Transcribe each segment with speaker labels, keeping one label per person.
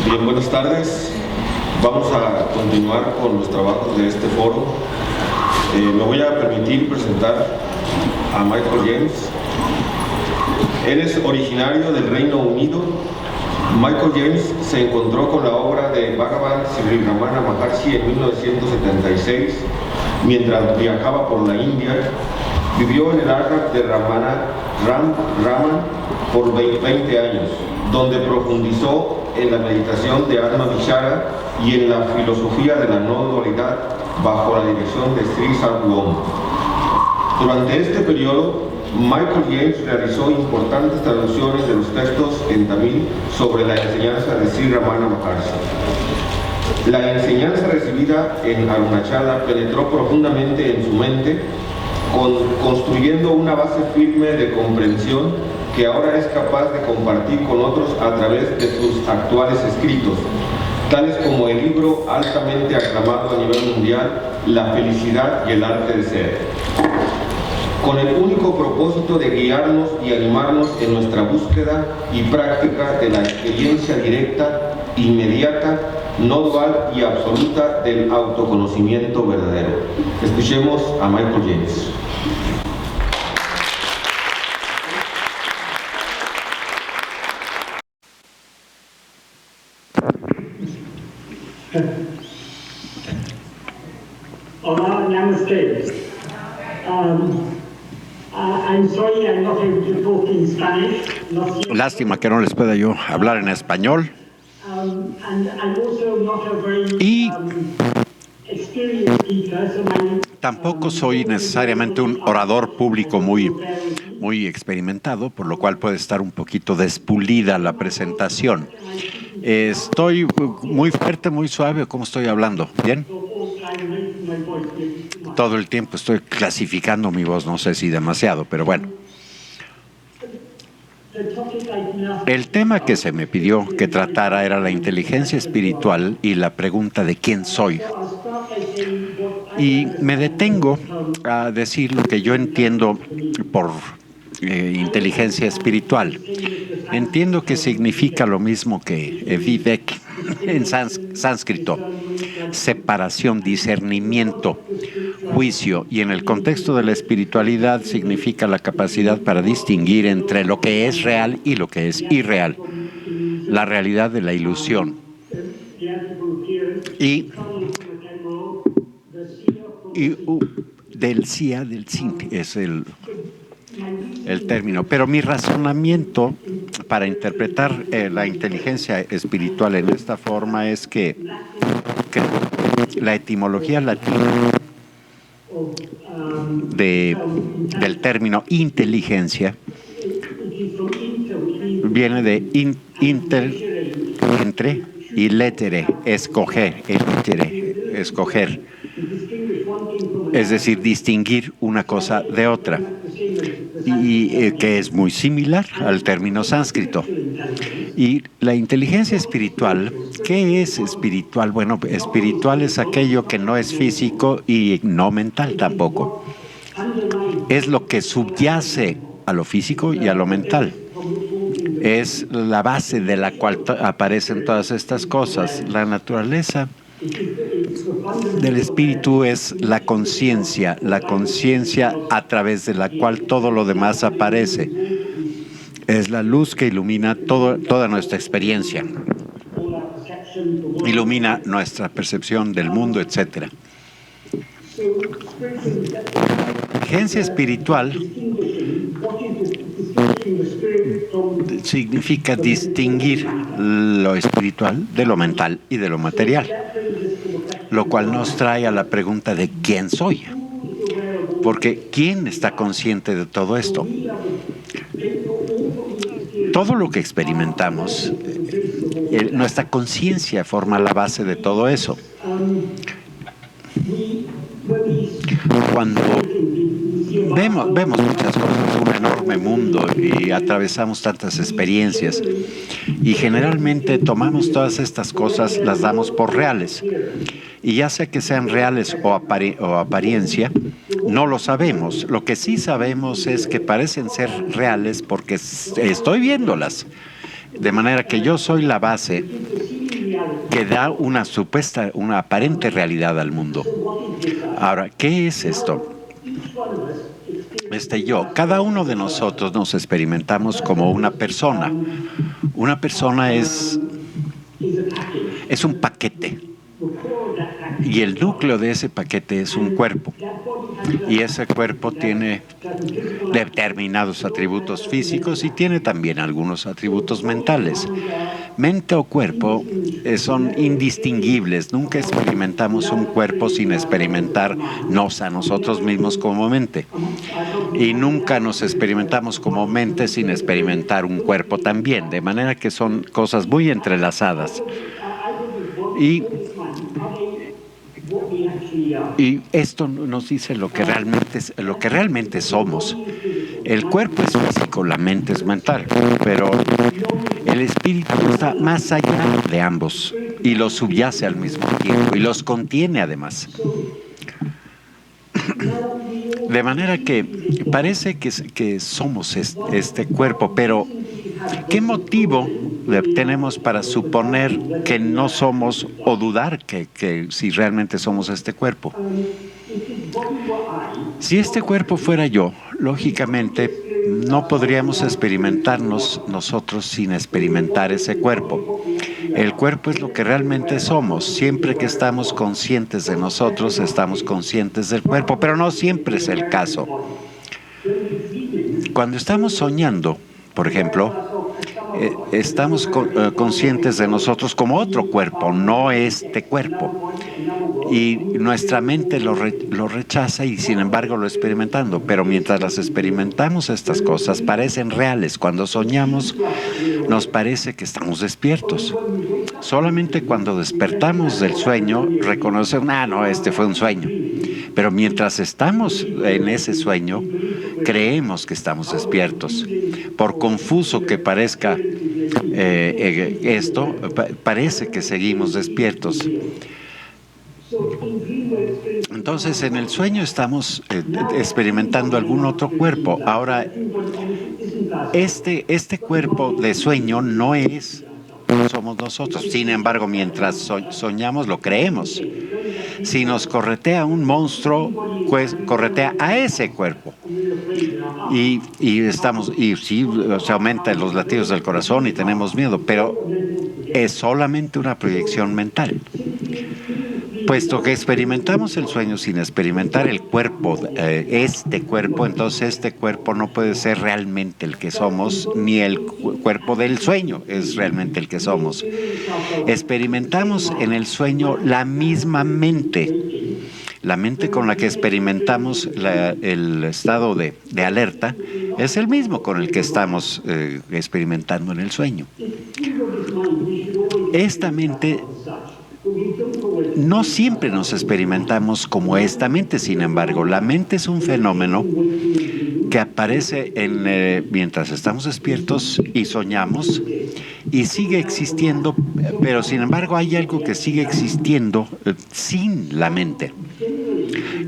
Speaker 1: Bien, buenas tardes. Vamos a continuar con los trabajos de este foro. Me voy a permitir presentar a Michael James. Él es originario del Reino Unido. Michael James se encontró con la obra de Bhagavan Sri Ramana Maharshi en 1976 mientras viajaba por la India. Vivió en el ashram de Raman por 20 años, donde profundizó en la meditación de Atma Vichara y en la filosofía de la no dualidad bajo la dirección de Sri Sadguru. Durante este periodo, Michael James realizó importantes traducciones de los textos en tamil sobre la enseñanza de Sri Ramana Maharshi. La enseñanza recibida en Arunachala penetró profundamente en su mente, construyendo una base firme de comprensión que ahora es capaz de compartir con otros a través de sus actuales escritos, tales como el libro altamente aclamado a nivel mundial, La felicidad y el arte de ser, con el único propósito de guiarnos y animarnos en nuestra búsqueda y práctica de la experiencia directa, inmediata, no dual y absoluta del autoconocimiento verdadero. Escuchemos a Michael James.
Speaker 2: Hola, namaste. I'm sorry I'm not able to talk in Spanish.
Speaker 3: Lástima que no les pueda yo hablar en español.
Speaker 2: And I'm also not a very
Speaker 3: Y
Speaker 2: experienced speaker, so my
Speaker 3: tampoco soy necesariamente un orador público muy experimentado, por lo cual puede estar un poquito despulida la presentación. Estoy muy fuerte, muy suave, ¿cómo estoy hablando? ¿Bien? Todo el tiempo estoy clasificando mi voz, no sé si demasiado, pero bueno. El tema que se me pidió que tratara era la inteligencia espiritual y la pregunta de quién soy. Y me detengo a decir lo que yo entiendo por inteligencia espiritual. Entiendo que significa lo mismo que Vivek en sánscrito: separación, discernimiento, juicio, y en el contexto de la espiritualidad significa la capacidad para distinguir entre lo que es real y lo que es irreal, la realidad de la ilusión. Y del SIA, del SINC, es el término. Pero mi razonamiento para interpretar la inteligencia espiritual en esta forma es que la etimología latina del término inteligencia viene de entre y letere, escoger, escoger, es decir, distinguir una cosa de otra, y que es muy similar al término sánscrito. Y la inteligencia espiritual, ¿qué es espiritual? Bueno, espiritual es aquello que no es físico y no mental tampoco. Es lo que subyace a lo físico y a lo mental. Es la base de la cual aparecen todas estas cosas. La naturaleza del espíritu es la conciencia a través de la cual todo lo demás aparece. Es la luz que ilumina toda nuestra experiencia, ilumina nuestra percepción del mundo, etc. La inteligencia espiritual significa distinguir lo espiritual de lo mental y de lo material, lo cual nos trae a la pregunta de quién soy. Porque ¿quién está consciente de todo esto? Todo lo que experimentamos, nuestra conciencia forma la base de todo eso. Cuando vemos muchas cosas, un enorme mundo, y atravesamos tantas experiencias, y generalmente tomamos todas estas cosas, las damos por reales, y ya sea que sean reales o apariencia, no lo sabemos. Lo que sí sabemos es que parecen ser reales porque estoy viéndolas, de manera que yo soy la base que da una aparente realidad al mundo. Ahora, ¿qué es esto? Cada uno de nosotros nos experimentamos como una persona. Una persona es un paquete. Y el núcleo de ese paquete es un cuerpo. Y ese cuerpo tiene determinados atributos físicos y tiene también algunos atributos mentales. Mente o cuerpo son indistinguibles. Nunca experimentamos un cuerpo sin experimentarnos a nosotros mismos como mente. Y nunca nos experimentamos como mente sin experimentar un cuerpo también. De manera que son cosas muy entrelazadas. Y esto nos dice lo que realmente somos. El cuerpo es físico, la mente es mental, pero el espíritu está más allá de ambos y los subyace al mismo tiempo y los contiene además. De manera que parece que somos este cuerpo, pero ¿qué motivo tenemos para suponer que no somos o dudar que si realmente somos este cuerpo? Si este cuerpo fuera yo, lógicamente no podríamos experimentarnos nosotros sin experimentar ese cuerpo. El cuerpo es lo que realmente somos. Siempre que estamos conscientes de nosotros, estamos conscientes del cuerpo, pero no siempre es el caso. Cuando estamos soñando, por ejemplo, estamos conscientes de nosotros como otro cuerpo, no este cuerpo. Y nuestra mente lo rechaza y sin embargo lo experimentando. Pero mientras las experimentamos, estas cosas parecen reales. Cuando soñamos, nos parece que estamos despiertos. Solamente cuando despertamos del sueño, reconocemos, no, este fue un sueño. Pero mientras estamos en ese sueño, creemos que estamos despiertos. Por confuso que parezca esto, parece que seguimos despiertos. Entonces, en el sueño estamos experimentando algún otro cuerpo. Ahora, este cuerpo de sueño no somos nosotros. Sin embargo, mientras soñamos, lo creemos. Si nos corretea un monstruo, pues corretea a ese cuerpo. Y sí, se aumentan los latidos del corazón y tenemos miedo, pero es solamente una proyección mental. Puesto que experimentamos el sueño sin experimentar el cuerpo, este cuerpo, entonces este cuerpo no puede ser realmente el que somos, ni el cuerpo del sueño es realmente el que somos. Experimentamos en el sueño la misma mente. La mente con la que experimentamos el estado de alerta es el mismo con el que estamos experimentando en el sueño. Esta mente, no siempre nos experimentamos como esta mente, sin embargo, la mente es un fenómeno que aparece mientras estamos despiertos y soñamos y sigue existiendo, pero sin embargo hay algo que sigue existiendo sin la mente.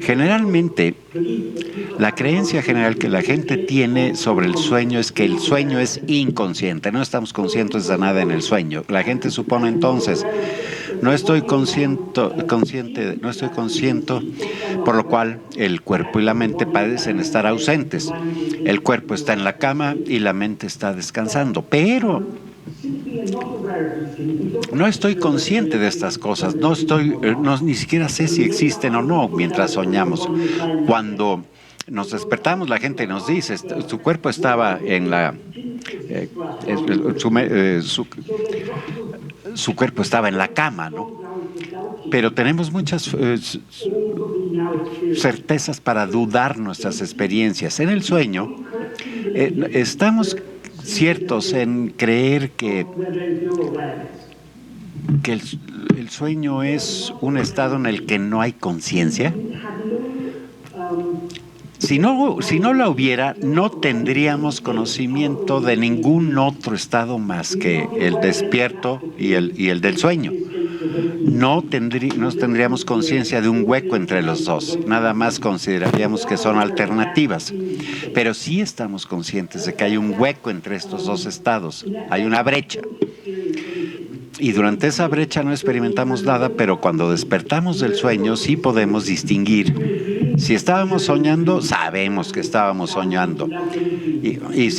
Speaker 3: Generalmente, la creencia general que la gente tiene sobre el sueño es que el sueño es inconsciente, no estamos conscientes de nada en el sueño. La gente supone entonces, no estoy consciente, por lo cual el cuerpo y la mente parecen estar ausentes. El cuerpo está en la cama y la mente está descansando, pero no estoy consciente de estas cosas, ni siquiera sé si existen o no mientras soñamos. Cuando nos despertamos, la gente nos dice, su cuerpo estaba en su cuerpo estaba en la cama, ¿no? Pero tenemos muchas certezas para dudar nuestras experiencias. En el sueño, estamos ciertos en creer que el sueño es un estado en el que no hay conciencia. Si no la hubiera, no tendríamos conocimiento de ningún otro estado más que el despierto y el del sueño. No tendríamos conciencia de un hueco entre los dos. Nada más consideraríamos que son alternativas. Pero sí estamos conscientes de que hay un hueco entre estos dos estados. Hay una brecha. Y durante esa brecha no experimentamos nada, pero cuando despertamos del sueño sí podemos distinguir. Si estábamos soñando, sabemos que estábamos soñando. Y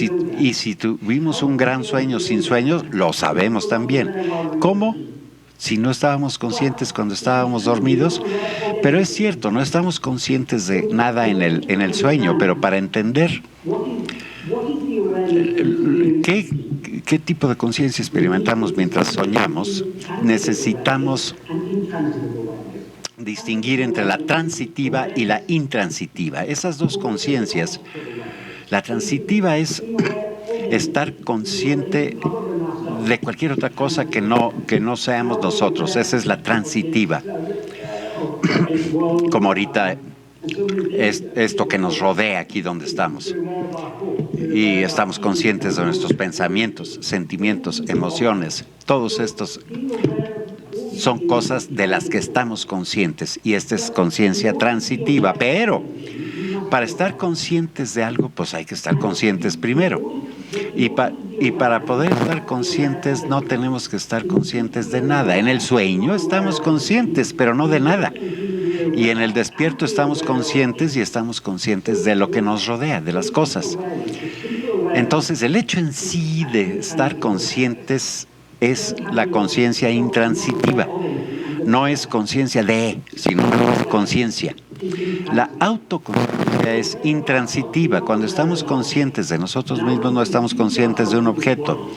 Speaker 3: si tuvimos un gran sueño sin sueños, lo sabemos también. ¿Cómo? Si no estábamos conscientes cuando estábamos dormidos. Pero es cierto, no estamos conscientes de nada en el sueño, pero para entender qué tipo de conciencia experimentamos mientras soñamos, necesitamos distinguir entre la transitiva y la intransitiva. Esas dos conciencias, la transitiva es estar consciente de cualquier otra cosa que no seamos nosotros. Esa es la transitiva. Como ahorita es esto que nos rodea aquí donde estamos. Y estamos conscientes de nuestros pensamientos, sentimientos, emociones. Todos estos son cosas de las que estamos conscientes. Y esta es conciencia transitiva. Pero para estar conscientes de algo, pues hay que estar conscientes primero. Y para poder estar conscientes no tenemos que estar conscientes de nada. En el sueño estamos conscientes, pero no de nada. Y en el despierto estamos conscientes y estamos conscientes de lo que nos rodea, de las cosas. Entonces, el hecho en sí de estar conscientes es la conciencia intransitiva. No es conciencia de, sino conciencia. La autoconciencia es intransitiva. Cuando estamos conscientes de nosotros mismos, no estamos conscientes de un objeto.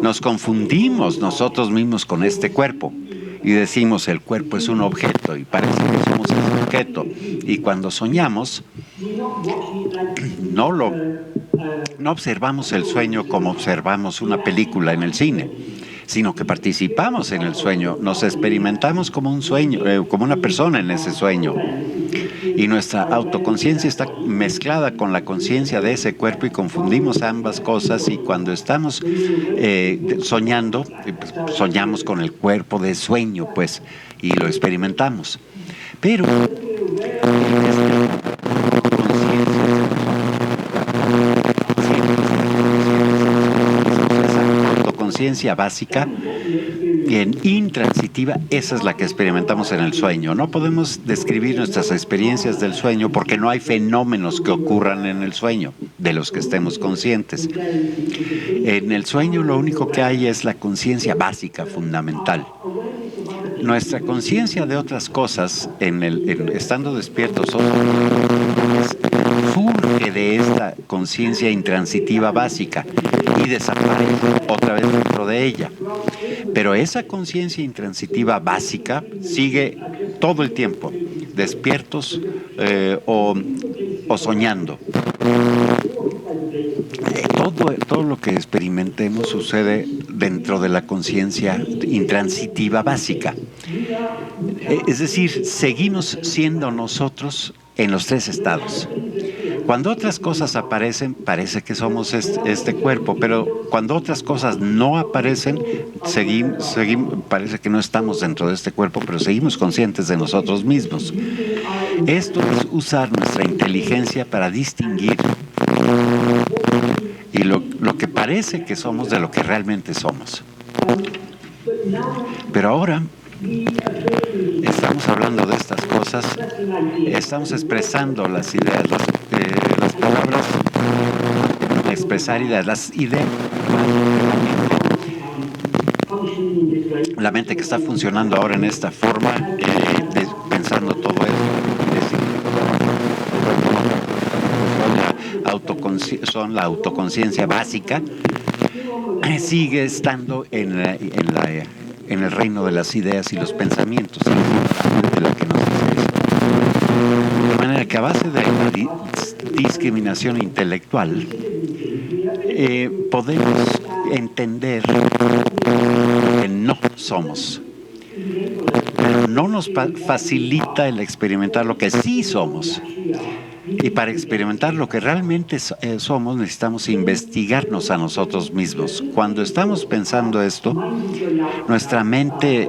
Speaker 3: Nos confundimos nosotros mismos con este cuerpo y decimos el cuerpo es un objeto y parece que somos ese objeto. Y cuando soñamos, no observamos el sueño como observamos una película en el cine, sino que participamos en el sueño, nos experimentamos como un sueño, como una persona en ese sueño. Y nuestra autoconciencia está mezclada con la conciencia de ese cuerpo y confundimos ambas cosas, y cuando estamos soñando, soñamos con el cuerpo de sueño, pues, y lo experimentamos. Pero conciencia básica, bien intransitiva, esa es la que experimentamos en el sueño. No podemos describir nuestras experiencias del sueño porque no hay fenómenos que ocurran en el sueño de los que estemos conscientes. En el sueño lo único que hay es la conciencia básica, fundamental. Nuestra conciencia de otras cosas, estando despiertos, surge de esta conciencia intransitiva básica y desaparece otra vez dentro de ella. Pero esa conciencia intransitiva básica sigue todo el tiempo, despiertos o soñando. Todo lo que experimentemos sucede dentro de la conciencia intransitiva básica. Es decir, seguimos siendo nosotros en los tres estados. Cuando otras cosas aparecen, parece que somos este cuerpo, pero cuando otras cosas no aparecen, parece que no estamos dentro de este cuerpo, pero seguimos conscientes de nosotros mismos. Esto es usar nuestra inteligencia para distinguir y lo que parece que somos de lo que realmente somos. Pero ahora estamos hablando de estas cosas, estamos expresando las ideas, las palabras, expresar ideas, las ideas. La mente que está funcionando ahora en esta forma, pensando todo eso, son la autoconciencia básica, sigue estando en el reino de las ideas y los pensamientos, de la que nos dice eso. De manera que a base de la discriminación intelectual podemos entender que no somos, pero no nos facilita el experimentar lo que sí somos. Y para experimentar lo que realmente somos, necesitamos investigarnos a nosotros mismos. Cuando estamos pensando esto, nuestra mente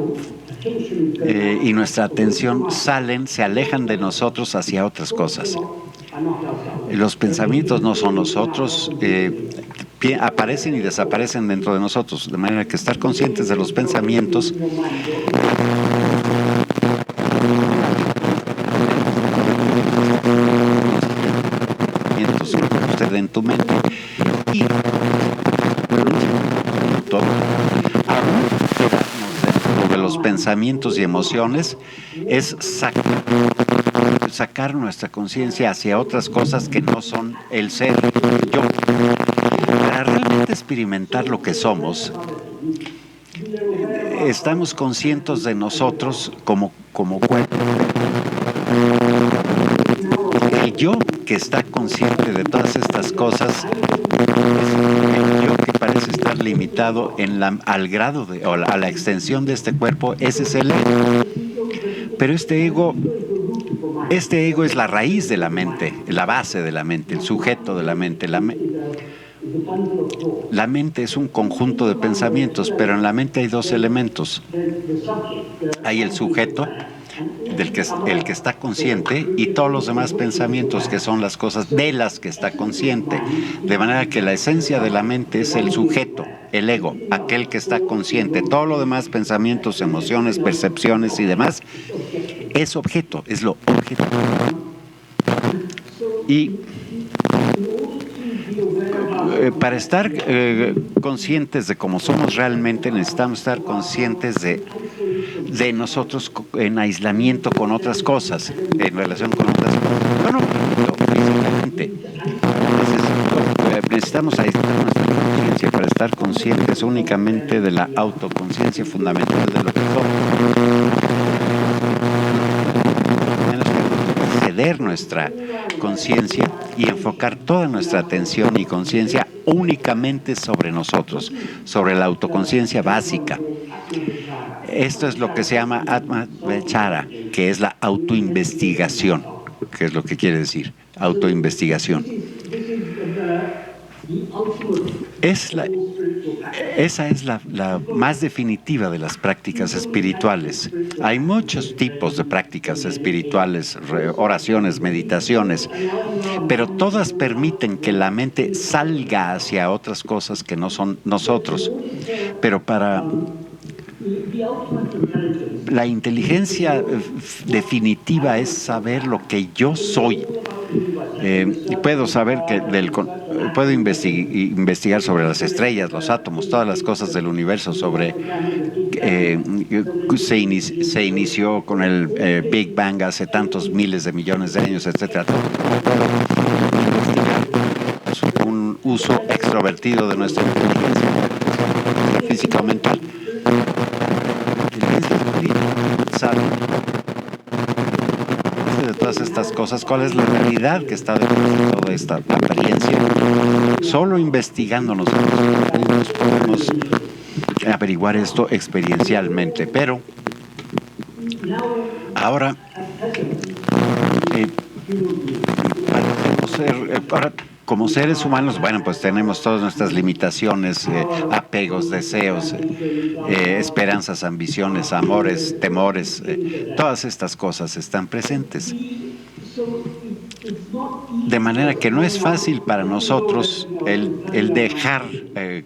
Speaker 3: y nuestra atención se alejan de nosotros hacia otras cosas. Los pensamientos no son nosotros, aparecen y desaparecen dentro de nosotros, de manera que estar conscientes de los pensamientos que usted en tu mente y todo, aún dentro de los pensamientos y emociones, es sacar nuestra conciencia hacia otras cosas que no son el ser, el yo. Para realmente experimentar lo que somos, estamos conscientes de nosotros como cuerpo. El yo que está consciente de todas estas cosas es el yo que parece estar limitado al grado o a la extensión de este cuerpo. Ese es el ego. Pero este ego es la raíz de la mente, la base de la mente, el sujeto de la mente. La mente es un conjunto de pensamientos, pero en la mente hay dos elementos. Hay el sujeto, el que está consciente, y todos los demás pensamientos, que son las cosas de las que está consciente. De manera que la esencia de la mente es el sujeto, el ego, aquel que está consciente. Todo lo demás, pensamientos, emociones, percepciones y demás, es objeto, es lo objetivo. Y para estar conscientes de cómo somos realmente, necesitamos estar conscientes de nosotros en aislamiento con otras cosas, en relación con otras cosas. Bueno, físicamente. Necesitamos aislar nuestra conciencia para estar conscientes únicamente de la autoconciencia fundamental de lo que somos. Ceder nuestra conciencia y enfocar toda nuestra atención y conciencia únicamente sobre nosotros, sobre la autoconciencia básica. Esto es lo que se llama Atma Vichara, que es la autoinvestigación, que es lo que quiere decir, autoinvestigación. Esa es la más definitiva de las prácticas espirituales. Hay muchos tipos de prácticas espirituales, oraciones, meditaciones, pero todas permiten que la mente salga hacia otras cosas que no son nosotros. Pero para la inteligencia definitiva es saber lo que yo soy. Puedo saber puedo investigar sobre las estrellas, los átomos, todas las cosas del universo, se inició con el Big Bang hace tantos miles de millones de años, etcétera. Un uso extrovertido de nuestra inteligencia física o mental. Sabe de todas estas cosas, cuál es la realidad que está detrás de toda esta apariencia. Solo investigándonos podemos averiguar esto experiencialmente, pero ahora como seres humanos, bueno, pues tenemos todas nuestras limitaciones, apegos, deseos, esperanzas, ambiciones, amores, temores, todas estas cosas están presentes. De manera que no es fácil para nosotros el dejar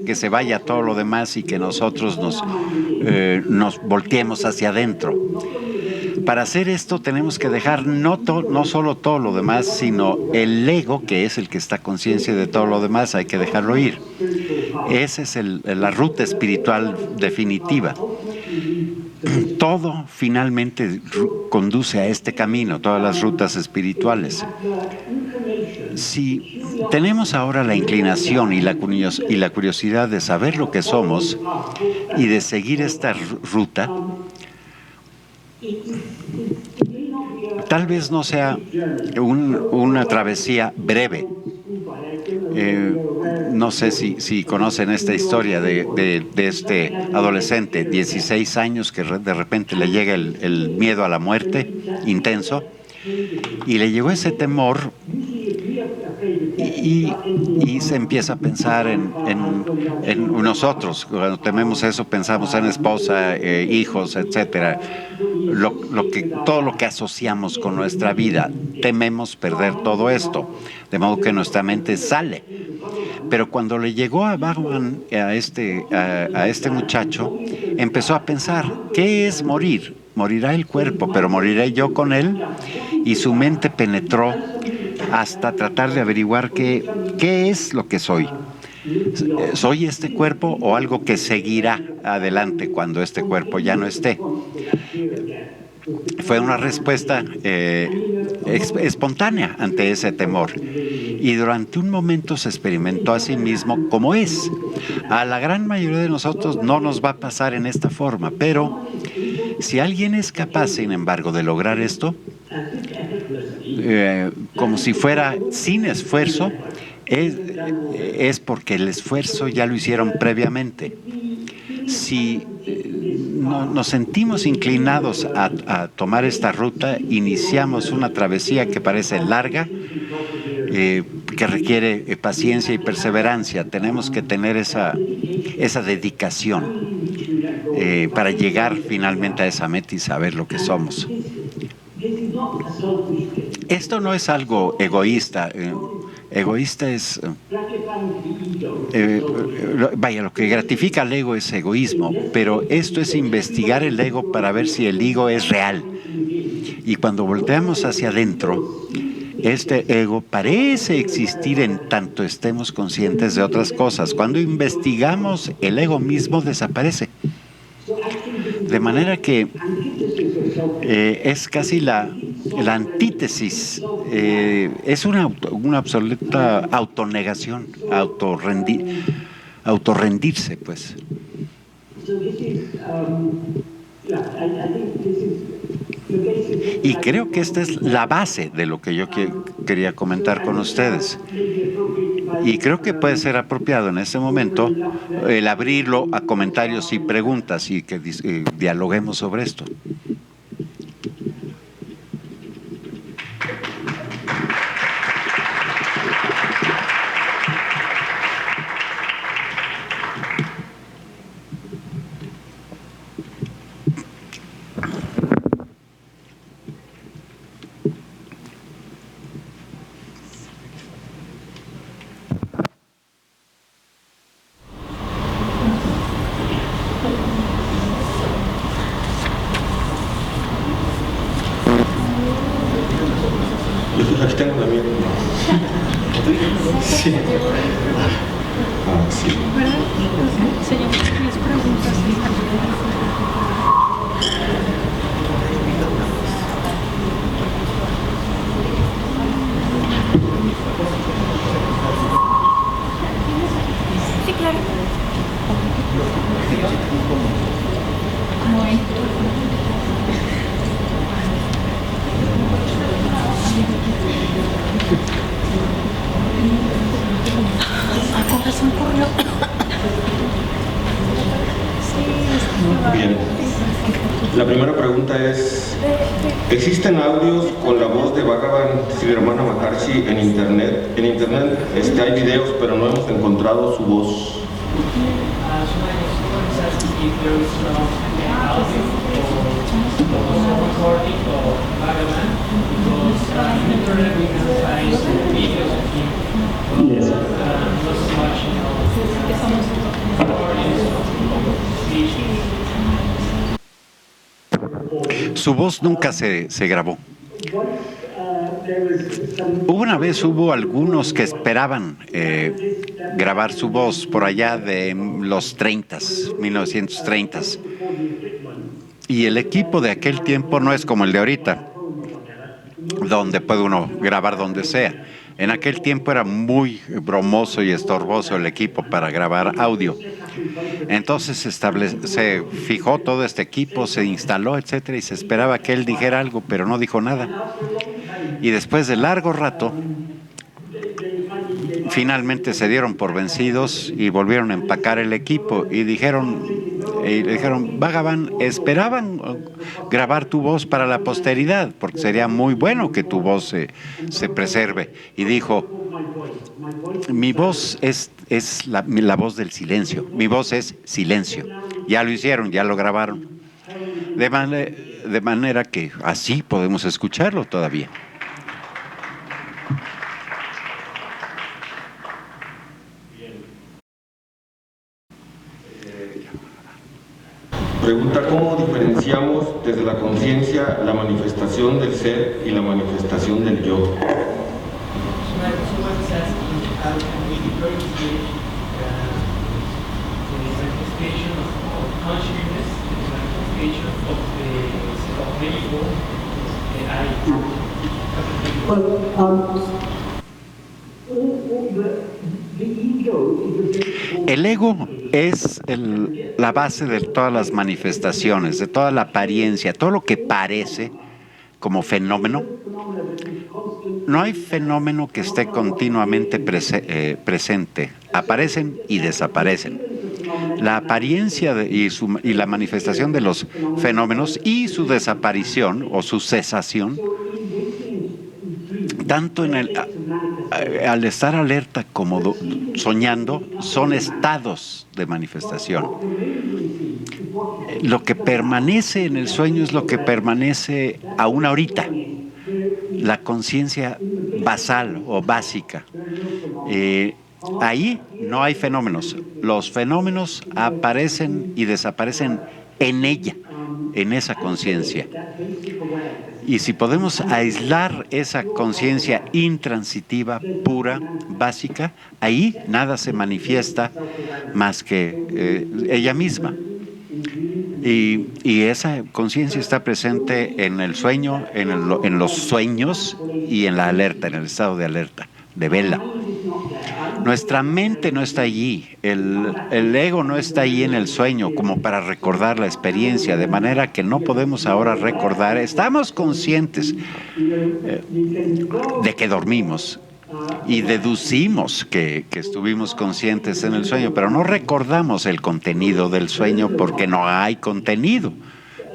Speaker 3: que se vaya todo lo demás y que nosotros nos volteemos hacia adentro. Para hacer esto tenemos que dejar no solo todo lo demás, sino el ego, que es el que está consciente de todo lo demás, hay que dejarlo ir. Esa es la ruta espiritual definitiva. Todo finalmente conduce a este camino, todas las rutas espirituales. Si tenemos ahora la inclinación y la curiosidad de saber lo que somos y de seguir esta ruta, tal vez no sea una travesía breve. No sé si conocen esta historia de este adolescente, 16 años, que de repente le llega el miedo a la muerte intenso, y le llegó ese temor y se empieza a pensar en nosotros. Cuando tememos eso, pensamos en esposa, hijos, etcétera. Todo lo que asociamos con nuestra vida, tememos perder todo esto, de modo que nuestra mente sale. Pero cuando le llegó a Bhagavan, a este muchacho, empezó a pensar, ¿qué es morir? Morirá el cuerpo, pero moriré yo con él. Y su mente penetró hasta tratar de averiguar qué es lo que soy. ¿Soy este cuerpo o algo que seguirá adelante cuando este cuerpo ya no esté? Fue una respuesta espontánea ante ese temor. Y durante un momento se experimentó a sí mismo como es. A la gran mayoría de nosotros no nos va a pasar en esta forma, pero si alguien es capaz, sin embargo, de lograr esto, como si fuera sin esfuerzo, es porque el esfuerzo ya lo hicieron previamente. Si nos sentimos inclinados a tomar esta ruta, iniciamos una travesía que parece larga, que requiere paciencia y perseverancia. Tenemos que tener esa dedicación para llegar finalmente a esa meta y saber lo que somos. Esto no es algo egoísta. Egoísta es... lo que gratifica al ego es egoísmo, pero esto es investigar el ego para ver si el ego es real. Y cuando volteamos hacia adentro, este ego parece existir en tanto estemos conscientes de otras cosas. Cuando investigamos, el ego mismo desaparece. De manera que es casi la antítesis, es una absoluta autonegación, autorrendirse, pues. Y creo que esta es la base de lo que yo quería comentar con ustedes. Y creo que puede ser apropiado en este momento el abrirlo a comentarios y preguntas y que dialoguemos sobre esto.
Speaker 1: Aquí tengo la mía. Sí. Sí.
Speaker 4: Señor, 10 preguntas. Sí, claro. Muy. Con un correo.
Speaker 1: Bien. La primera pregunta es, ¿existen audios con la voz de Bhagavan Sri Ramana Maharshi en Internet? En Internet hay videos, pero no hemos encontrado su voz.
Speaker 3: Su voz nunca se grabó. Una vez hubo algunos que esperaban grabar su voz por allá de los 1930s. Y el equipo de aquel tiempo no es como el de ahorita, donde puede uno grabar donde sea. En aquel tiempo era muy bromoso y estorboso el equipo para grabar audio. Entonces se fijó todo este equipo, se instaló, etcétera, y se esperaba que él dijera algo, pero no dijo nada. Y después de largo rato, finalmente se dieron por vencidos y volvieron a empacar el equipo y le dijeron, Bhagavan, esperaban grabar tu voz para la posteridad, porque sería muy bueno que tu voz se preserve. Y dijo, mi voz es la voz del silencio, mi voz es silencio. Ya lo hicieron, ya lo grabaron. De manera que así podemos escucharlo todavía.
Speaker 1: Pregunta: ¿cómo diferenciamos desde la conciencia la manifestación del ser y la manifestación del yo?
Speaker 3: El ego es la base de todas las manifestaciones, de toda la apariencia, todo lo que parece como fenómeno. No hay fenómeno que esté continuamente presente. Aparecen y desaparecen. La apariencia y la manifestación de los fenómenos y su desaparición o su cesación, tanto al estar alerta como soñando, son estados de manifestación. Lo que permanece en el sueño es lo que permanece aún ahorita, la conciencia basal o básica. Ahí no hay fenómenos. Los fenómenos aparecen y desaparecen en ella, en esa conciencia. Y si podemos aislar esa conciencia intransitiva, pura, básica, ahí nada se manifiesta más que ella misma. Y esa conciencia está presente en el sueño, en los sueños y en la alerta, en el estado de alerta, de vela. Nuestra mente no está allí, el ego no está allí en el sueño como para recordar la experiencia, de manera que no podemos ahora recordar. Estamos conscientes de que dormimos y deducimos que estuvimos conscientes en el sueño, pero no recordamos el contenido del sueño porque no hay contenido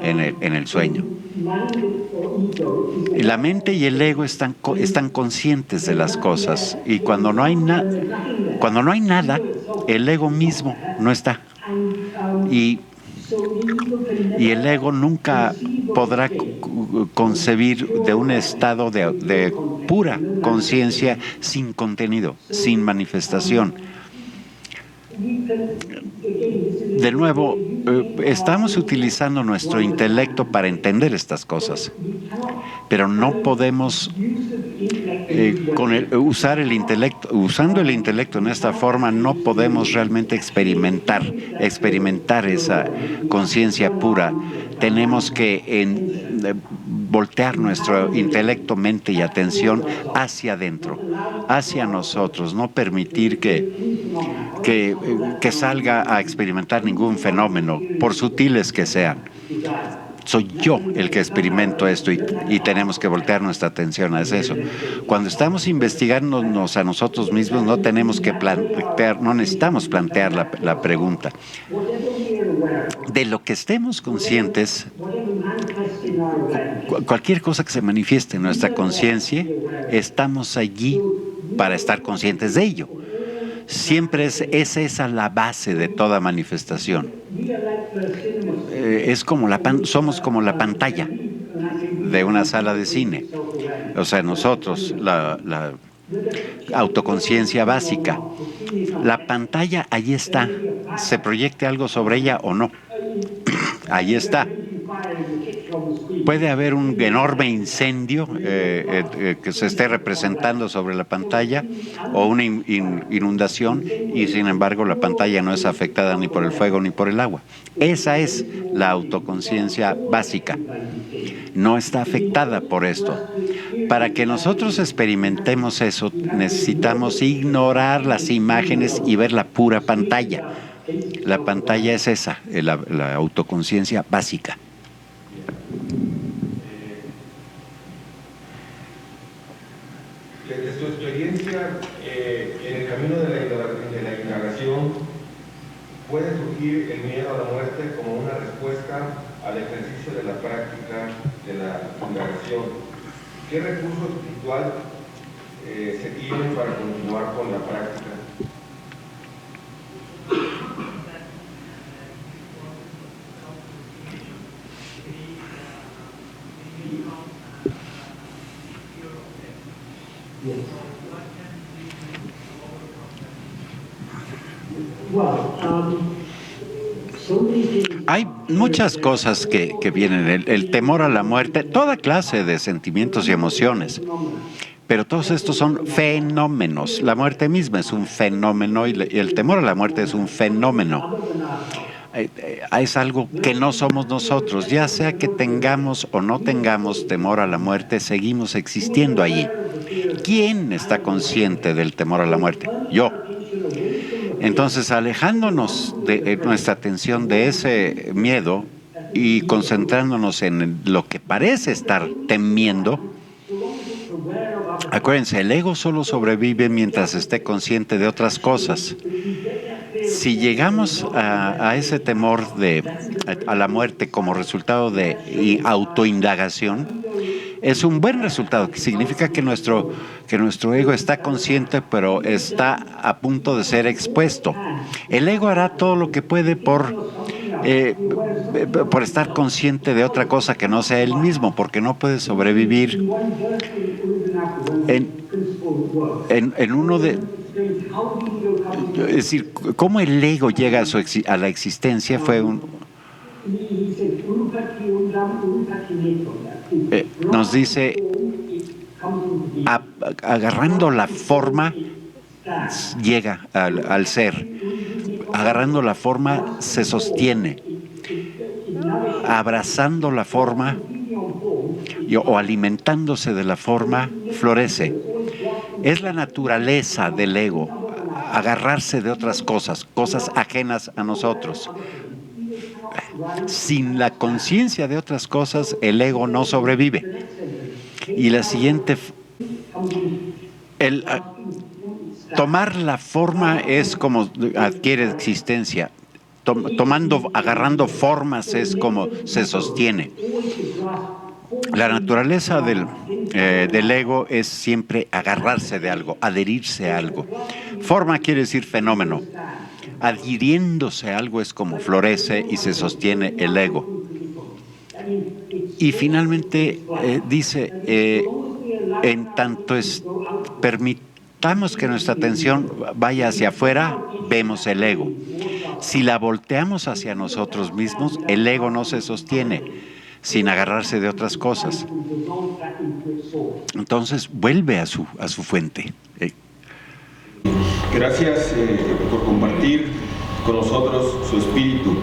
Speaker 3: en el sueño. La mente y el ego están conscientes de las cosas, y cuando no hay nada, el ego mismo no está. Y el ego nunca podrá concebir de un estado de pura conciencia sin contenido, sin manifestación. De nuevo, estamos utilizando nuestro intelecto para entender estas cosas, pero no podemos usando el intelecto en esta forma, no podemos realmente experimentar esa conciencia pura. Tenemos que voltear nuestro intelecto, mente y atención hacia adentro, hacia nosotros, no permitir que salga a experimentar ningún fenómeno, por sutiles que sean. Soy yo el que experimento esto y tenemos que voltear nuestra atención a eso. Cuando estamos investigándonos a nosotros mismos, no necesitamos plantear la pregunta. De lo que estemos conscientes, cualquier cosa que se manifieste en nuestra conciencia, estamos allí para estar conscientes de ello. Siempre es esa la base de toda manifestación. Somos como la pantalla de una sala de cine. O sea, nosotros, la autoconciencia básica. La pantalla, allí está. Se proyecte algo sobre ella o no. Allí está. Puede haber un enorme incendio que se esté representando sobre la pantalla, o una inundación, y sin embargo la pantalla no es afectada ni por el fuego ni por el agua. Esa es la autoconciencia básica. No está afectada por esto. Para que nosotros experimentemos eso, necesitamos ignorar las imágenes y ver la pura pantalla. La pantalla es esa, la autoconciencia básica.
Speaker 1: Desde su experiencia en el camino de la indagación, ¿puede surgir el miedo a la muerte como una respuesta al ejercicio de la práctica de la indagación? ¿Qué recurso espiritual se tiene para continuar con la práctica?
Speaker 3: Hay muchas cosas que vienen, el temor a la muerte, toda clase de sentimientos y emociones, pero todos estos son fenómenos. La muerte misma es un fenómeno y el temor a la muerte es un fenómeno. Es algo que no somos nosotros, ya sea que tengamos o no tengamos temor a la muerte, seguimos existiendo allí. ¿Quién está consciente del temor a la muerte? Yo. Entonces, alejándonos de nuestra atención de ese miedo y concentrándonos en lo que parece estar temiendo, acuérdense, el ego solo sobrevive mientras esté consciente de otras cosas. Si llegamos a ese temor a la muerte como resultado de autoindagación, es un buen resultado, que significa que nuestro ego está consciente, pero está a punto de ser expuesto. El ego hará todo lo que puede por estar consciente de otra cosa que no sea él mismo, porque no puede sobrevivir en uno de... Es decir, cómo el ego llega a la existencia fue nos dice, agarrando la forma, llega al ser. Agarrando la forma, se sostiene. Abrazando la forma o alimentándose de la forma, florece. Es la naturaleza del ego, agarrarse de otras cosas, cosas ajenas a nosotros. Sin la conciencia de otras cosas, el ego no sobrevive. Y la siguiente, tomar la forma es como adquiere existencia. Agarrando formas es como se sostiene. La naturaleza del ego es siempre agarrarse de algo, adherirse a algo. Forma quiere decir fenómeno. Adhiriéndose a algo es como florece y se sostiene el ego. Y finalmente dice, en tanto permitamos que nuestra atención vaya hacia afuera, vemos el ego. Si la volteamos hacia nosotros mismos, el ego no se sostiene sin agarrarse de otras cosas. Entonces vuelve a su fuente.
Speaker 1: Gracias por compartir con nosotros su espíritu.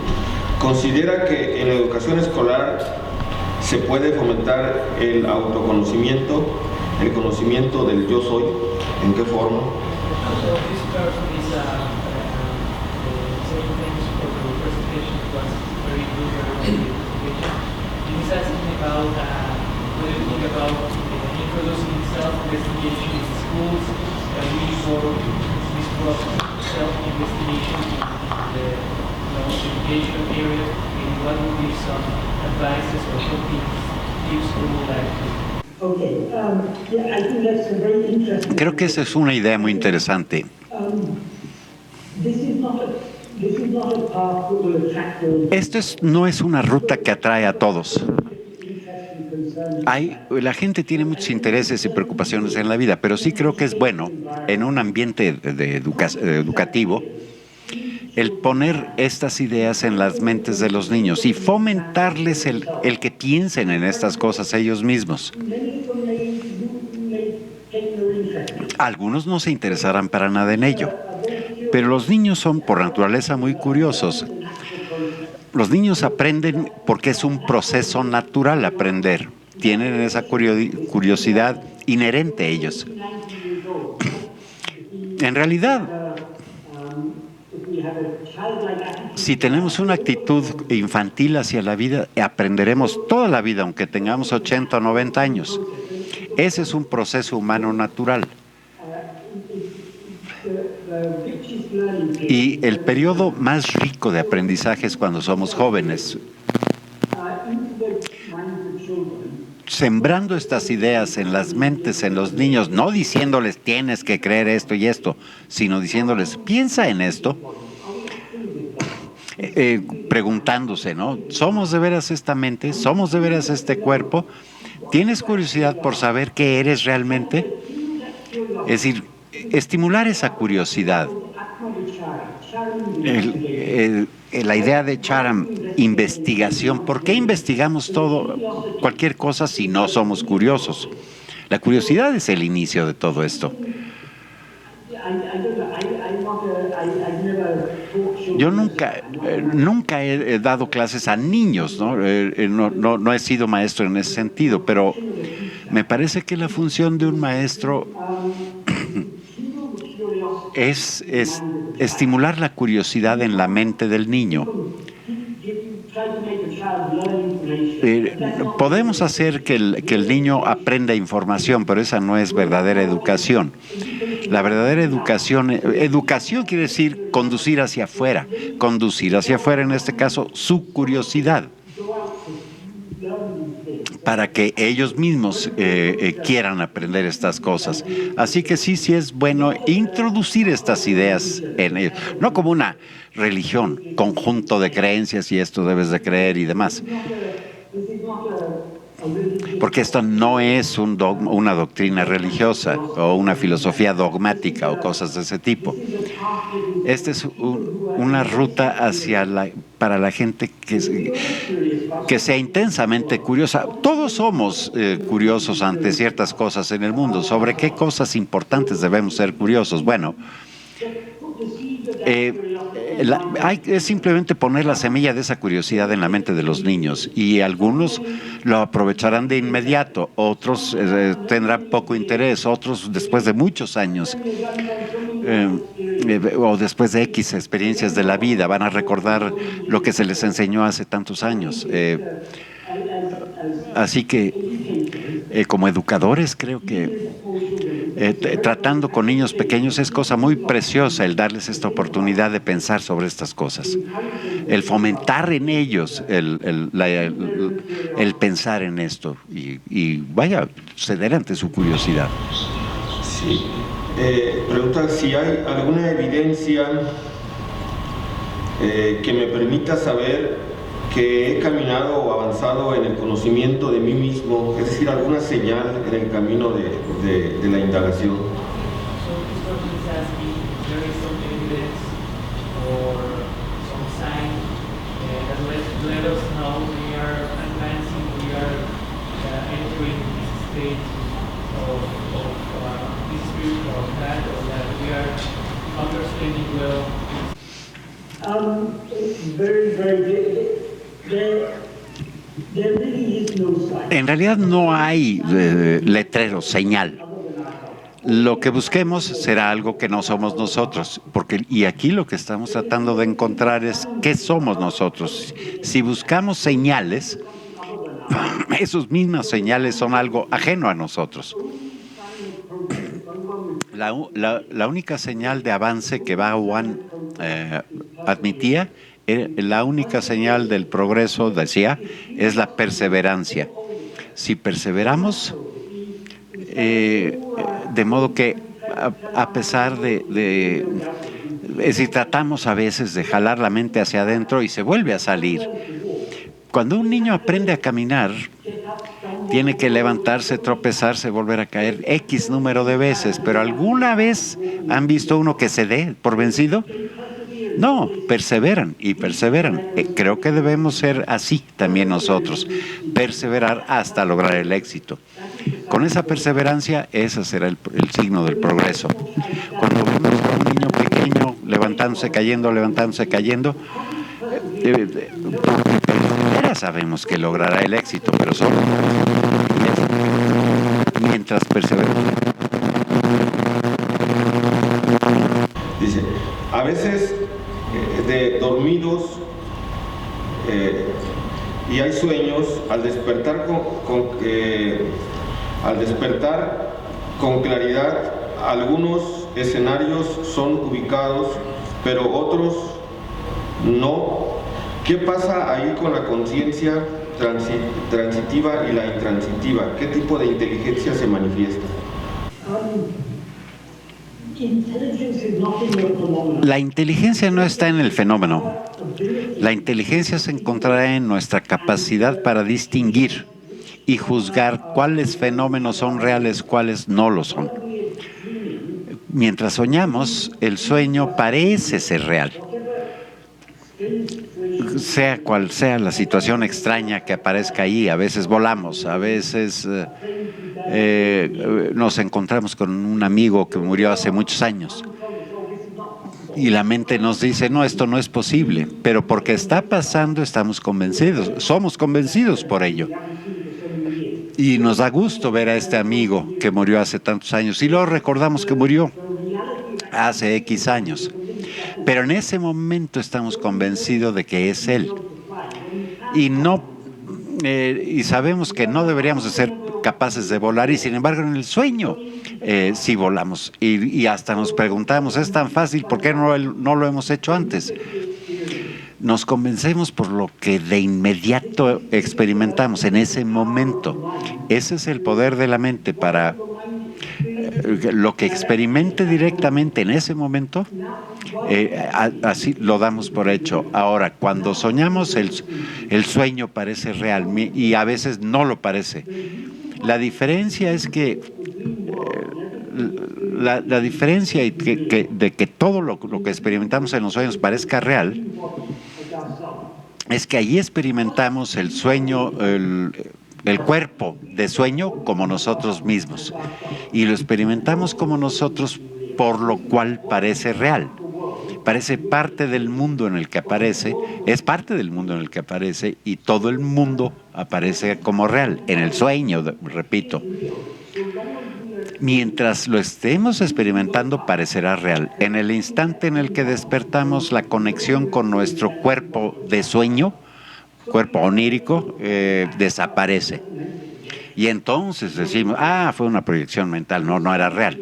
Speaker 1: ¿Considera que en la educación escolar se puede fomentar el autoconocimiento, el conocimiento del yo soy? ¿En qué forma?
Speaker 3: Creo que esa es una idea muy interesante. Esto no es una ruta que atrae a todos. La gente tiene muchos intereses y preocupaciones en la vida, pero sí creo que es bueno en un ambiente educativo el poner estas ideas en las mentes de los niños y fomentarles el que piensen en estas cosas ellos mismos. Algunos no se interesarán para nada en ello, pero los niños son por naturaleza muy curiosos. Los niños aprenden porque es un proceso natural aprender. Tienen esa curiosidad inherente a ellos. En realidad, si tenemos una actitud infantil hacia la vida, aprenderemos toda la vida, aunque tengamos 80 o 90 años. Ese es un proceso humano natural. Y el periodo más rico de aprendizaje es cuando somos jóvenes. Sembrando estas ideas en las mentes, en los niños, no diciéndoles tienes que creer esto y esto, sino diciéndoles piensa en esto, preguntándose, ¿no? ¿Somos de veras esta mente? ¿Somos de veras este cuerpo? ¿Tienes curiosidad por saber qué eres realmente? Es decir, estimular esa curiosidad. La idea de Charan investigación. ¿Por qué investigamos todo, cualquier cosa, si no somos curiosos? La curiosidad es el inicio de todo esto. Yo nunca he dado clases a niños, ¿no? No he sido maestro en ese sentido, pero me parece que la función de un maestro es estimular la curiosidad en la mente del niño. Podemos hacer que el niño aprenda información, pero esa no es verdadera educación. La verdadera educación quiere decir conducir hacia afuera. Conducir hacia afuera, en este caso, su curiosidad, para que ellos mismos quieran aprender estas cosas. Así que sí es bueno introducir estas ideas en ellos, no como una religión, conjunto de creencias y esto debes de creer y demás. Porque esto no es una doctrina religiosa o una filosofía dogmática o cosas de ese tipo. Esta es una ruta para la gente que sea intensamente curiosa. Todos somos curiosos ante ciertas cosas en el mundo. ¿Sobre qué cosas importantes debemos ser curiosos? Bueno, es simplemente poner la semilla de esa curiosidad en la mente de los niños, y algunos lo aprovecharán de inmediato, otros tendrán poco interés, otros después de muchos años o después de X experiencias de la vida van a recordar lo que se les enseñó hace tantos años. Así que como educadores creo que tratando con niños pequeños es cosa muy preciosa el darles esta oportunidad de pensar sobre estas cosas, el fomentar en ellos el pensar en esto y vaya, ceder ante su curiosidad.
Speaker 1: Sí. Pregunta si hay alguna evidencia que me permita saber que he caminado o avanzado en el conocimiento de mí mismo, es decir, alguna señal en el camino de la indagación.
Speaker 3: En realidad no hay letrero, señal. Lo que busquemos será algo que no somos nosotros, y aquí lo que estamos tratando de encontrar es qué somos nosotros. Si buscamos señales, esas mismas señales son algo ajeno a nosotros. La única señal de avance que Bhagavan admitía, la única señal del progreso, decía, es la perseverancia. Si perseveramos, de modo que a pesar si tratamos a veces de jalar la mente hacia adentro y se vuelve a salir. Cuando un niño aprende a caminar, tiene que levantarse, tropezarse, volver a caer X número de veces, pero ¿alguna vez han visto uno que se dé por vencido? No, perseveran y perseveran. Creo que debemos ser así también nosotros, perseverar hasta lograr el éxito. Con esa perseverancia, ese será el signo del progreso. Cuando vemos a un niño pequeño levantándose, cayendo, ya sabemos que logrará el éxito, pero solo mientras perseveramos.
Speaker 1: Dice, a veces de dormidos y hay sueños, al despertar con claridad, algunos escenarios son ubicados, pero otros no. ¿Qué pasa ahí con la conciencia transitiva y la intransitiva? ¿Qué tipo de inteligencia se manifiesta?
Speaker 3: La inteligencia no está en el fenómeno. La inteligencia se encontrará en nuestra capacidad para distinguir y juzgar cuáles fenómenos son reales, cuáles no lo son. Mientras soñamos, el sueño parece ser real. sea cual sea la situación extraña que aparezca ahí, a veces volamos, a veces nos encontramos con un amigo que murió hace muchos años y la mente nos dice, no, esto no es posible, pero porque está pasando estamos convencidos, somos convencidos por ello. Y nos da gusto ver a este amigo que murió hace tantos años y luego recordamos que murió hace X años. Pero en ese momento estamos convencidos de que es él. Y sabemos que no deberíamos de ser capaces de volar y sin embargo en el sueño sí volamos. Y hasta nos preguntamos, ¿es tan fácil? ¿Por qué no lo hemos hecho antes? Nos convencemos por lo que de inmediato experimentamos en ese momento. Ese es el poder de la mente para lo que experimente directamente en ese momento, así lo damos por hecho. Ahora, cuando soñamos, el sueño parece real y a veces no lo parece. La diferencia es que la diferencia de que todo lo que experimentamos en los sueños parezca real es que allí experimentamos el sueño, el cuerpo de sueño como nosotros mismos y lo experimentamos como nosotros, por lo cual parece real. Parece parte del mundo en el que aparece, es parte del mundo en el que aparece y todo el mundo aparece como real, en el sueño, repito. Mientras lo estemos experimentando parecerá real. En el instante en el que despertamos, la conexión con nuestro cuerpo de sueño, cuerpo onírico, desaparece. Y entonces decimos, fue una proyección mental, no era real.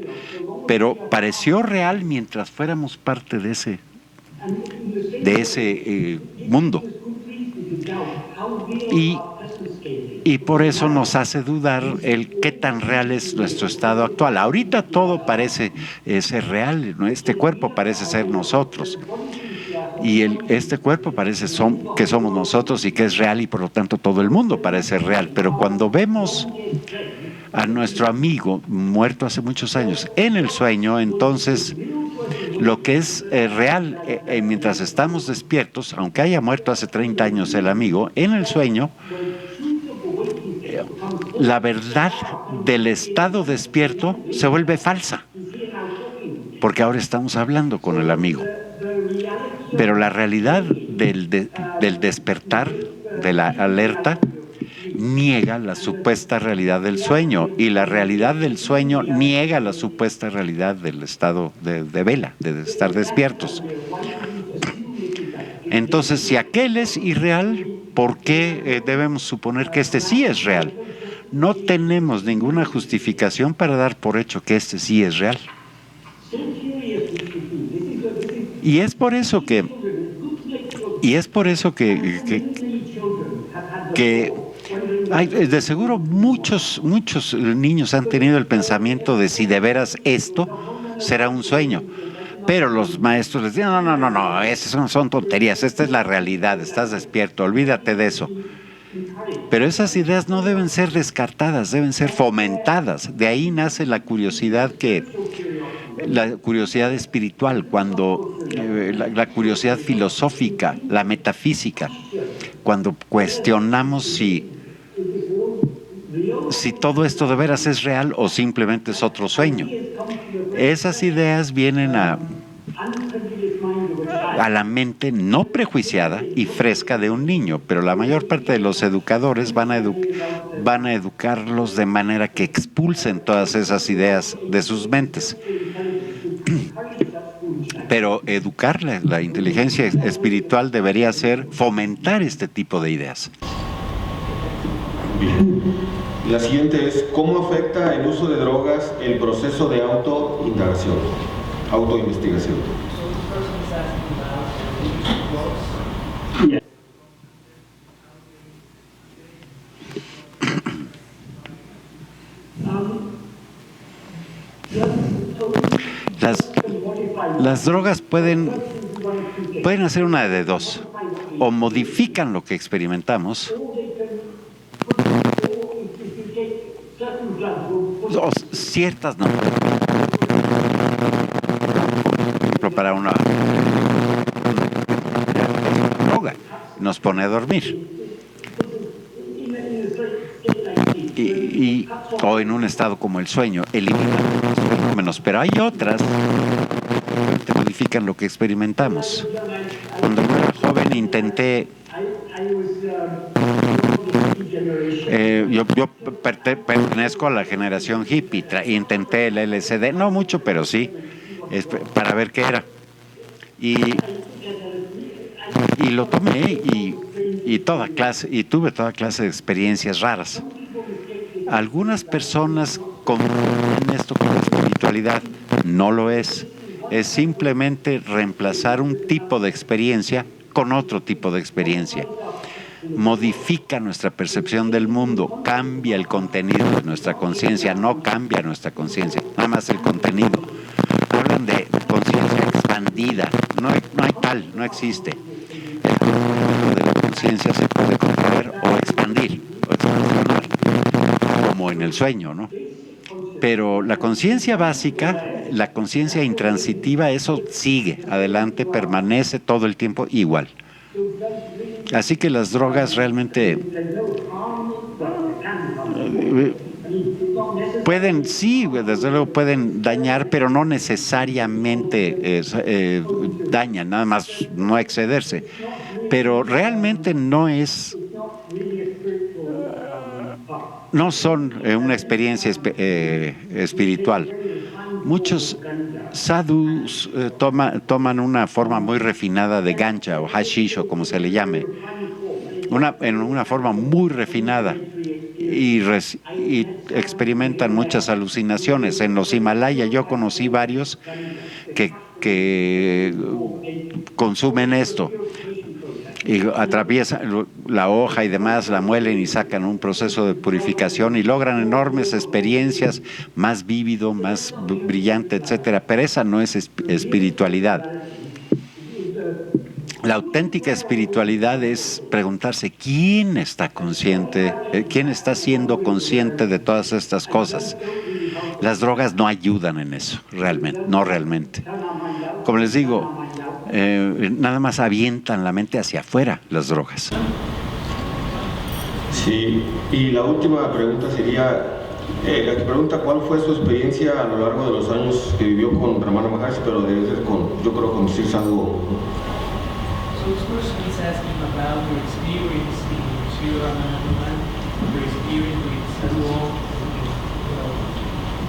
Speaker 3: Pero pareció real mientras fuéramos parte de ese mundo. Y por eso nos hace dudar el qué tan real es nuestro estado actual. Ahorita todo parece ser real, ¿no? Este cuerpo parece ser nosotros. Y este cuerpo parece que somos nosotros y que es real y por lo tanto todo el mundo parece real. Pero cuando vemos a nuestro amigo muerto hace muchos años en el sueño, entonces lo que es real mientras estamos despiertos, aunque haya muerto hace 30 años el amigo, en el sueño, la verdad del estado despierto se vuelve falsa, porque ahora estamos hablando con el amigo. Pero la realidad del despertar, de la alerta, niega la supuesta realidad del sueño, y la realidad del sueño niega la supuesta realidad del estado de vela, de estar despiertos. Entonces, si aquel es irreal, ¿por qué debemos suponer que este sí es real? No tenemos ninguna justificación para dar por hecho que este sí es real. Y es por eso que hay, de seguro muchos niños han tenido el pensamiento de si de veras esto será un sueño. Pero los maestros les dicen, no, esas son tonterías, esta es la realidad, estás despierto, olvídate de eso. Pero esas ideas no deben ser descartadas, deben ser fomentadas. De ahí nace la curiosidad espiritual, cuando la curiosidad filosófica, la metafísica, cuando cuestionamos si todo esto de veras es real o simplemente es otro sueño. Esas ideas vienen a la mente no prejuiciada y fresca de un niño, pero la mayor parte de los educadores van a educarlos de manera que expulsen todas esas ideas de sus mentes. Pero educar la inteligencia espiritual debería ser fomentar este tipo de ideas.
Speaker 1: Bien. La siguiente es, ¿cómo afecta el uso de drogas el proceso de autoindagación, autoinvestigación?
Speaker 3: Las drogas pueden hacer una de dos: o modifican lo que experimentamos, o ciertas no. Por ejemplo, para una droga nos pone a dormir. O en un estado como el sueño, eliminan los fenómenos, pero hay otras que modifican lo que experimentamos. Cuando yo era joven intenté, yo pertenezco a la generación hippie, intenté el LSD, no mucho, pero sí, para ver qué era. Y lo tomé y tuve toda clase de experiencias raras. Algunas personas confunden esto con la espiritualidad. No lo es. Es simplemente reemplazar un tipo de experiencia con otro tipo de experiencia. Modifica nuestra percepción del mundo, cambia el contenido de nuestra conciencia, no cambia nuestra conciencia, nada más el contenido. Hablan de conciencia expandida. No hay tal, no existe. El contenido de la conciencia se puede contraer o expandir, o expansionar, como en el sueño, ¿no? Pero la conciencia básica, la conciencia intransitiva, eso sigue adelante, permanece todo el tiempo igual. Así que las drogas realmente pueden, sí, desde luego pueden dañar, pero no necesariamente dañan, nada más no excederse. Pero realmente no son una experiencia espiritual. Muchos sadhus toman una forma muy refinada de ganja o hashish o como se le llame, en una forma muy refinada y experimentan muchas alucinaciones. En los Himalayas yo conocí varios que consumen esto y atraviesan la hoja y demás, la muelen y sacan un proceso de purificación y logran enormes experiencias, más vívido, más brillante, etcétera. Pero esa no es espiritualidad. La auténtica espiritualidad es preguntarse quién está consciente, quién está siendo consciente de todas estas cosas. Las drogas no ayudan en eso, no realmente. Como les digo, nada más avientan la mente hacia afuera las drogas.
Speaker 1: Sí, y la última pregunta sería, la que pregunta cuál fue su experiencia a lo largo de los años que vivió con Ramana Maharshi, pero debe ser yo creo con Sri Sadhu.
Speaker 5: So this person is asking about your experience in Sri Ramana, your experience with Sadhu.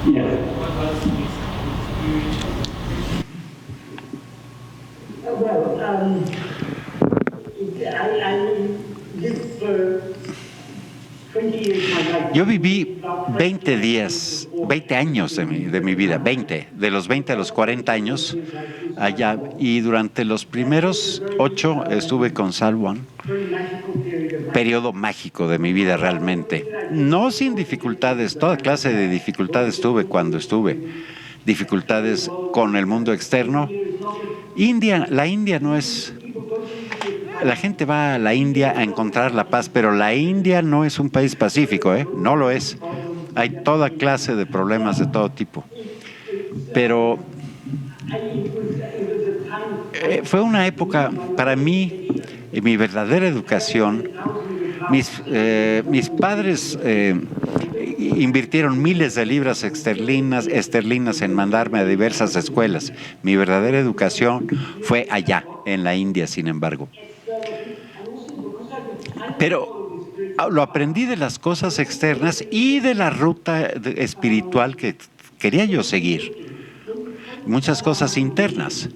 Speaker 5: What was his experience?
Speaker 2: Well, I lived for 20 years of my life.
Speaker 3: Yo viví 20 años de mi vida, de los 20 a los 40 años allá, y durante los primeros 8 estuve con Salwan, periodo mágico de mi vida realmente, no sin dificultades, toda clase de dificultades tuve cuando estuve, dificultades con el mundo externo. La India no es... La gente va a la India a encontrar la paz, pero la India no es un país pacífico, no lo es. Hay toda clase de problemas de todo tipo. Pero fue una época, para mí, mi verdadera educación. Mis padres invirtieron miles de libras esterlinas en mandarme a diversas escuelas. Mi verdadera educación fue allá, en la India, sin embargo. Pero lo aprendí de las cosas externas y de la ruta espiritual que quería yo seguir. Muchas cosas internas.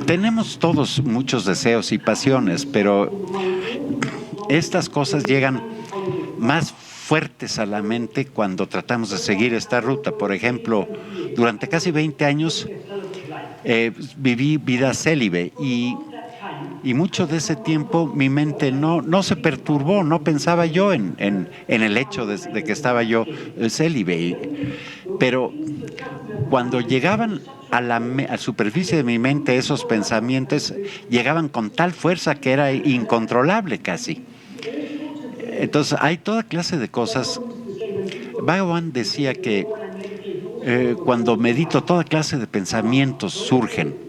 Speaker 3: Tenemos todos muchos deseos y pasiones, pero estas cosas llegan más fuertes a la mente cuando tratamos de seguir esta ruta. Por ejemplo, durante casi 20 años viví vida célibe y mucho de ese tiempo mi mente no se perturbó, no pensaba yo en el hecho de que estaba yo célibe. Pero cuando llegaban a la superficie de mi mente esos pensamientos, llegaban con tal fuerza que era incontrolable casi. Entonces hay toda clase de cosas. Bhagavan decía que cuando medito toda clase de pensamientos surgen.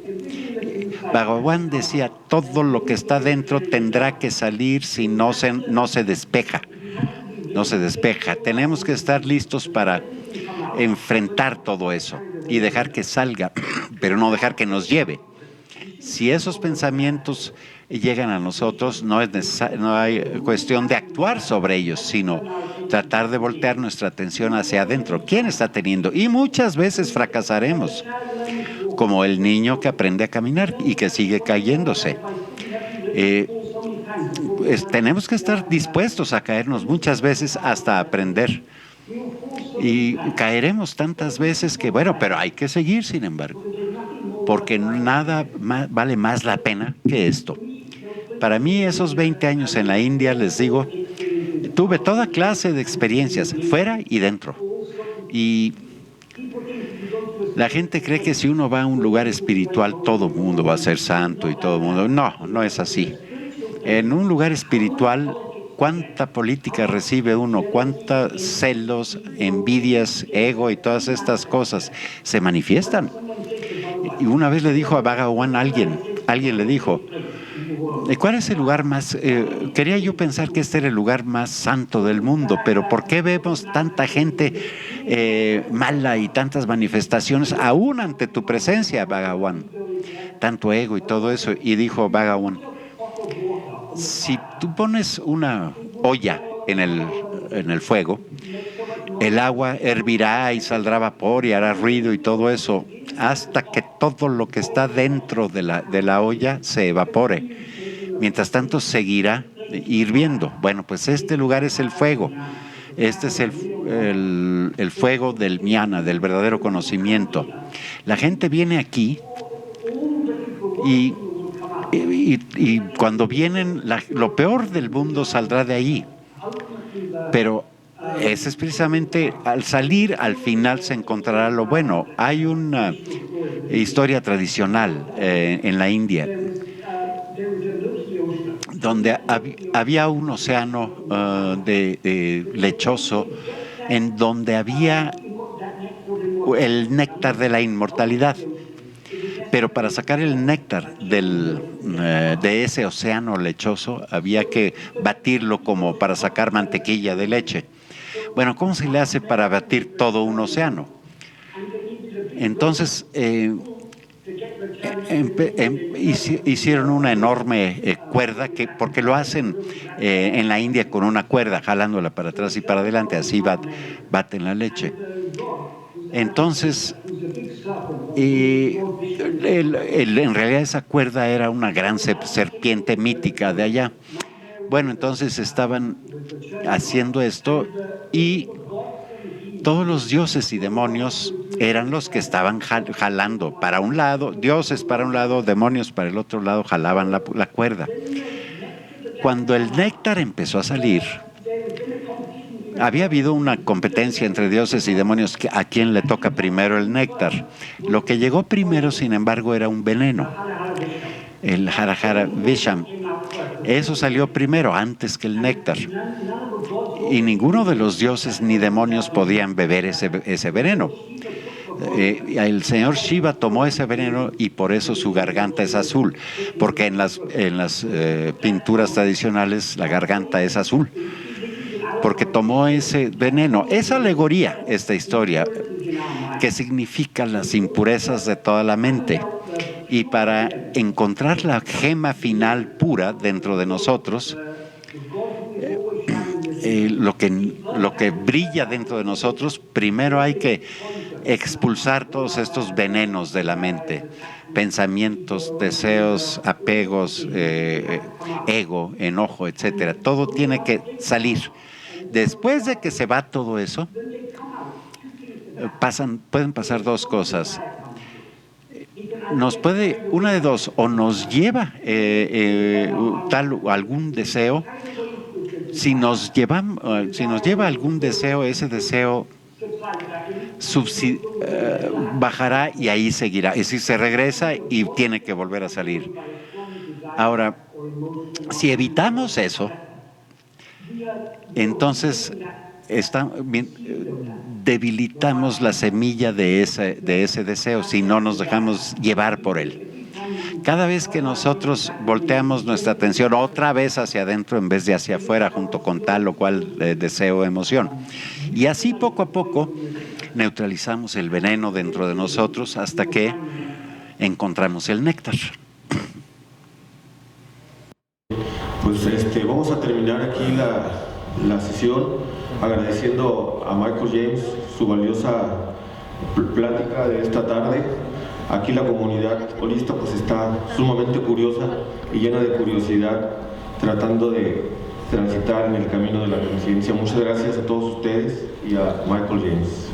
Speaker 3: Bhagavan decía, todo lo que está dentro tendrá que salir si no se despeja. No se despeja. Tenemos que estar listos para enfrentar todo eso y dejar que salga, pero no dejar que nos lleve. Si esos pensamientos llegan a nosotros, no hay cuestión de actuar sobre ellos, sino tratar de voltear nuestra atención hacia adentro. ¿Quién está teniendo? Y muchas veces fracasaremos, como el niño que aprende a caminar y que sigue cayéndose. Tenemos que estar dispuestos a caernos muchas veces hasta aprender. Y caeremos tantas veces que, bueno, pero hay que seguir, sin embargo, porque nada vale más la pena que esto. Para mí, esos 20 años en la India, les digo, tuve toda clase de experiencias, fuera y dentro. Y la gente cree que si uno va a un lugar espiritual, todo el mundo va a ser santo y todo el mundo. No, no es así. En un lugar espiritual, ¿cuánta política recibe uno? ¿Cuántos celos, envidias, ego y todas estas cosas se manifiestan? Y una vez le dijo a Bhagavan alguien le dijo, ¿cuál es el lugar más? Quería yo pensar que este era el lugar más santo del mundo, pero ¿por qué vemos tanta gente mala y tantas manifestaciones aún ante tu presencia, Bhagavan? Tanto ego y todo eso. Y dijo Bhagavan, si tú pones una olla en el fuego, el agua hervirá y saldrá vapor y hará ruido y todo eso, hasta que todo lo que está dentro de la olla se evapore. Mientras tanto seguirá hirviendo. Bueno, pues este lugar es el fuego. Este es el fuego del jnana, del verdadero conocimiento. La gente viene aquí y cuando vienen, lo peor del mundo saldrá de ahí. Pero ese es precisamente, al salir, al final se encontrará lo bueno. Hay una historia tradicional en la India, donde había un océano lechoso, en donde había el néctar de la inmortalidad. Pero para sacar el néctar de ese océano lechoso había que batirlo como para sacar mantequilla de leche. Bueno, ¿cómo se le hace para batir todo un océano? Entonces hicieron una enorme cuerda, porque lo hacen en la India con una cuerda, jalándola para atrás y para adelante, así baten la leche. Entonces, en realidad esa cuerda era una gran serpiente mítica de allá. Bueno, entonces estaban haciendo esto y todos los dioses y demonios eran los que estaban jalando para un lado, dioses para un lado, demonios para el otro lado, jalaban la cuerda. Cuando el néctar empezó a salir, había habido una competencia entre dioses y demonios, a quién le toca primero el néctar. Lo que llegó primero, sin embargo, era un veneno, el Hara Visham. Eso salió primero, antes que el néctar. Y ninguno de los dioses ni demonios podían beber ese veneno. El señor Shiva tomó ese veneno y por eso su garganta es azul, porque en las pinturas tradicionales la garganta es azul, porque tomó ese veneno. Es alegoría esta historia, que significa las impurezas de toda la mente. Y para encontrar la gema final pura dentro de nosotros, lo que brilla dentro de nosotros, primero hay que expulsar todos estos venenos de la mente, pensamientos, deseos, apegos, ego, enojo, etcétera. Todo tiene que salir. Después de que se va todo eso, pueden pasar dos cosas. Una de dos, o nos lleva algún deseo. Si nos lleva algún deseo, ese deseo bajará y ahí seguirá. Es decir, se regresa y tiene que volver a salir. Ahora, si evitamos eso, entonces debilitamos la semilla de ese deseo, si no nos dejamos llevar por él. Cada vez que nosotros volteamos nuestra atención otra vez hacia adentro en vez de hacia afuera, junto con tal o cual deseo o emoción. Y así poco a poco neutralizamos el veneno dentro de nosotros hasta que encontramos el néctar.
Speaker 1: Pues vamos a terminar aquí la sesión agradeciendo a Michael James su valiosa plática de esta tarde. Aquí la comunidad holista pues está sumamente curiosa y llena de curiosidad, tratando de transitar en el camino de la conciencia. Muchas gracias a todos ustedes y a Michael James.